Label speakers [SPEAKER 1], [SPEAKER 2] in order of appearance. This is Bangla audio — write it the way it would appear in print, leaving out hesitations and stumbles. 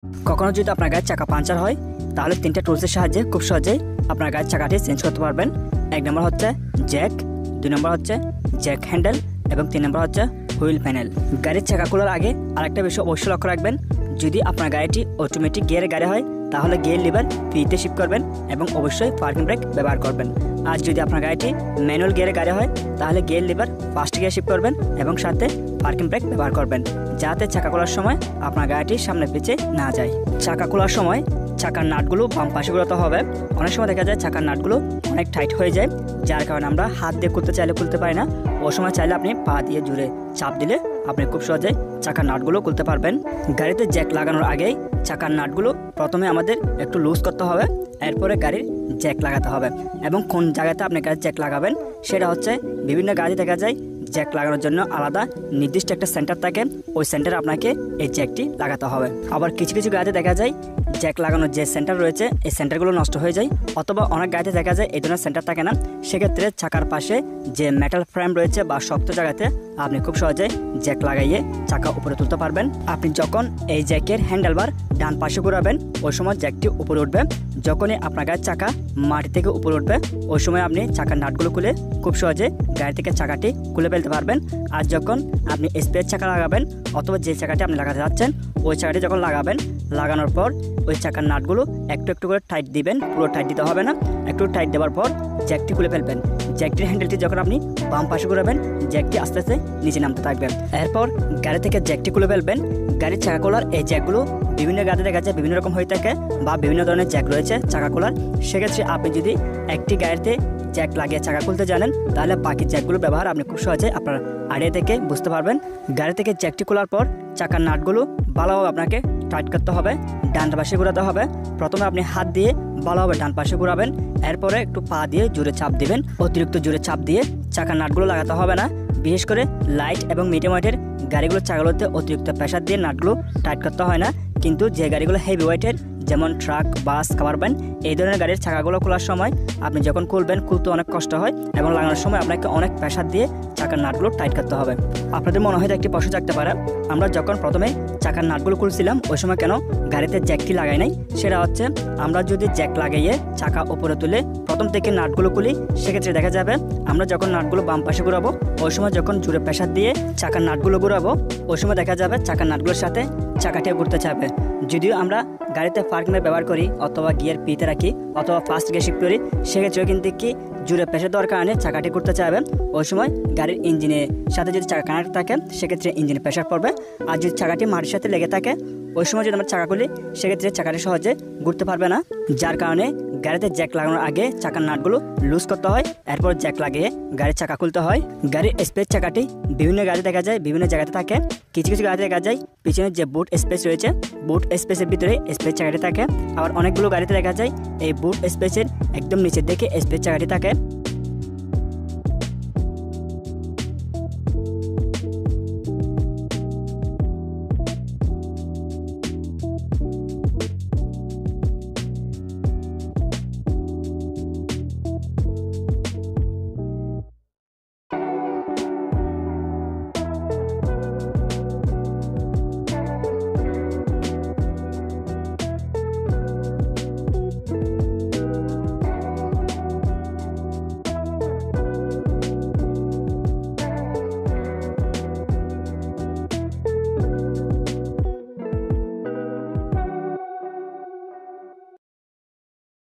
[SPEAKER 1] কখনো যদি আপনার গাড়ির চাকা পাঞ্চার হয় তাহলে তিনটা টুলসের সাহায্যে খুব সহজেই আপনার গাড়ির চাকাটি চেঞ্জ করতে পারবেন। এক নম্বর হচ্ছে জ্যাক, 2 নম্বর হচ্ছে জ্যাক হ্যান্ডেল এবং 3 নম্বর হচ্ছে হুইল প্যানেল। গাড়ির চাকা খোলার আগে আরেকটা বিষয় অবশ্যই লক্ষ্য রাখবেন, যদি আপনার গাড়িটি অটোমেটিক গিয়ারের গাড়ি হয় তাহলে গিয়ার লিভার পিতে শিফট করবেন এবং অবশ্যই পার্কিং ব্রেক ব্যবহার করবেন। আর যদি আপনার গাড়িটি ম্যানুয়াল গিয়ারের গাড়ি হয় তাহলে gear liver first gear shift করবেন এবং সাথে পার্কিং ব্রেক ব্যবহার করবেন, যাতে চাকা খোলার সময় আপনার গাড়িটি সামনে পিছে না যায়। চাকা খোলার সময় চাকার নাটগুলো বাম পাশে ঘোরাতে হবে। অনেক সময় দেখা যায় চাকার নাটগুলো অনেক টাইট হয়ে যায়, যার কারণে আমরা হাত দিয়ে খুলতে চাইলে খুলতে পারি না। ওই সময় চাইলে আপনি পা দিয়ে জুড়ে চাপ দিলে আপনি খুব সহজেই চাকার নাটগুলো খুলতে পারবেন। গাড়িতে জ্যাক লাগানোর আগেই চাকার নাটগুলো প্রথমে আমাদের একটু লুজ করতে হবে, এরপরে গাড়ির জ্যাক লাগাতে হবে। এবং কোন জায়গাতে আপনি গাড়ির জ্যাক লাগাবেন সেটা হচ্ছে বিভিন্ন গাড়ি দেখা যায় জ্যাক লাগানোর জন্য আলাদা নির্দিষ্ট একটা সেন্টার থাকে, ওই সেন্টারে আপনাকে এই জ্যাকটি লাগাতে হবে। আবার কিছু কিছু গাড়িতে দেখা যায় জ্যাক লাগানোর যে সেন্টার রয়েছে এই সেন্টারগুলো নষ্ট হয়ে যায়, অথবা অনেক গাড়িতে দেখা যায় এই ধরনের সেন্টার থাকে না। সেক্ষেত্রে চাকার পাশে যে মেটাল ফ্রেম রয়েছে বা শক্ত জায়গাতে আপনি খুব সহজে জ্যাক লাগাইয়ে চাকা উপরে তুলতে পারবেন। আপনি যখন এই জ্যাকের হ্যান্ডেলবার ডান পাশে ঘোরাবেন ওই সময় জ্যাকটি উপরে উঠবে। যখনই আপনার গাড়ির চাকা মাটি থেকে উপরে উঠবে ওই সময় আপনি চাকার নাটগুলো খুলে খুব সহজে গাড়ি থেকে চাকাটি খুলে ফেলতে পারবেন। আর যখন আপনি স্পেয়ার চাকা লাগাবেন অথবা যে চাকাটি আপনি লাগাতে যাচ্ছেন ওই চাকাটি যখন লাগাবেন, লাগানোর পর ওই চাকার নাটগুলো একটু একটু করে টাইট দিবেন, পুরো টাইট দিতে হবে না। একটু টাইট দেওয়ার পর জ্যাকটি খুলে ফেলবেন। জ্যাকটির হ্যান্ডেলটি যখন আপনি বাম পাশে ঘুরাবেন জ্যাকটি আস্তে আস্তে নিচে নামতে থাকবে। এরপর গাড়ি থেকে জ্যাকটি খুলে ফেলবেন। গাড়ির চাকা খোলার এই জ্যাকগুলো বিভিন্ন গাড়িতে দেখা যায় বিভিন্ন রকম হয়ে থাকে বা বিভিন্ন ধরনের জ্যাক রয়েছে চাকা খোলার। সেক্ষেত্রে আপনি যদি একটি গাড়িতে জ্যাক লাগিয়ে চাকা খুলতে জানেন তাহলে বাকি জ্যাকগুলো ব্যবহার আপনি খুব সহজে আপনার আইডিয়া থেকে বুঝতে পারবেন। গাড়ি থেকে জ্যাকটি খোলার পর চাকার নাটগুলো ভালোভাবে আপনাকে টাইট করতে হবে, ডান পাশে ঘোরাতে হবে। প্রথমে আপনি হাত দিয়ে ভালোভাবে ডান পাশে ঘোরাবেন, এরপরে একটু পা দিয়ে জোরে চাপ দিবেন। অতিরিক্ত জোরে চাপ দিয়ে চাকার নাটগুলো লাগাতে হবে না। বিশেষ করে লাইট এবং মিডিয়াম ওয়েটের গাড়িগুলোর চাকাগুলোতে অতিরিক্ত প্রেসার দিয়ে নাটগুলো টাইট করতে হয় না, কিন্তু যে গাড়িগুলো হেভি ওয়েটের যেমন ট্রাক, বাস, কাভার ভ্যান এই ধরনের গাড়ির চাকাগুলো খোলার সময় আপনি যখন খুলবেন খুলতে অনেক কষ্ট হয় এবং লাগানোর সময় আপনাকে অনেক প্রেসার দিয়ে চাকার নাটগুলো টাইট করতে হবে। আপনাদের মনে হয়তো একটি প্রশ্ন থাকতে পারে, আমরা যখন প্রথমে চাকার নাটগুলো খুলছিলাম ওই সময় কেন গাড়িতে জ্যাকটি লাগাই নাই? সেটা হচ্ছে আমরা যদি জ্যাক লাগাইয়ে চাকা উপরে তুলে প্রথম থেকে নাটগুলো খুলি সেক্ষেত্রে দেখা যাবে আমরা যখন নাটগুলো বাম পাশে ঘুরাবো ওই সময় যখন জোরে প্রেসার দিয়ে চাকার নাটগুলো ঘুরাবো ওই সময় দেখা যাবে চাকার নাটগুলোর সাথে চাকাটিও ঘুরতে চাপবে। যদিও আমরা গাড়িতে পার্কিং ব্যবহার করি অথবা গিয়ার পিতে রাখি অথবা ফার্স্ট গিয়ার শিফট করি, সেক্ষেত্রেও কিন্তু কি জোরে প্রেসার দেওয়ার কারণে চাকাটি ঘুরতে চাইবে। ওই সময় গাড়ির ইঞ্জিনের সাথে যদি চাকা কানেক্ট থাকে সেক্ষেত্রে ইঞ্জিনে প্রেসার পড়বে। আর যদি চাকাটি মাটির সাথে লেগে থাকে ওই সময় যদি আমরা চাকা খুলি সেক্ষেত্রে চাকাটি সহজে ঘুরতে পারবে না, যার কারণে গাড়িতে জ্যাক লাগানোর আগে চাকার নাটগুলো লুজ করতে হয়, এরপর জ্যাক লাগিয়ে গাড়ির চাকা খুলতে হয়। গাড়ির স্পেস চাকাটি বিভিন্ন গাড়ি দেখা যায় বিভিন্ন জায়গাতে থাকে। কিছু কিছু গাড়িতে দেখা যায় পিছনের যে বুট স্পেস রয়েছে বুট স্পেসের ভিতরে স্পেস চাকাটি থাকে। আবার অনেকগুলো গাড়িতে দেখা যায় এই বুট স্পেসের একদম নিচের দিকে স্পেস চাকাটি থাকে।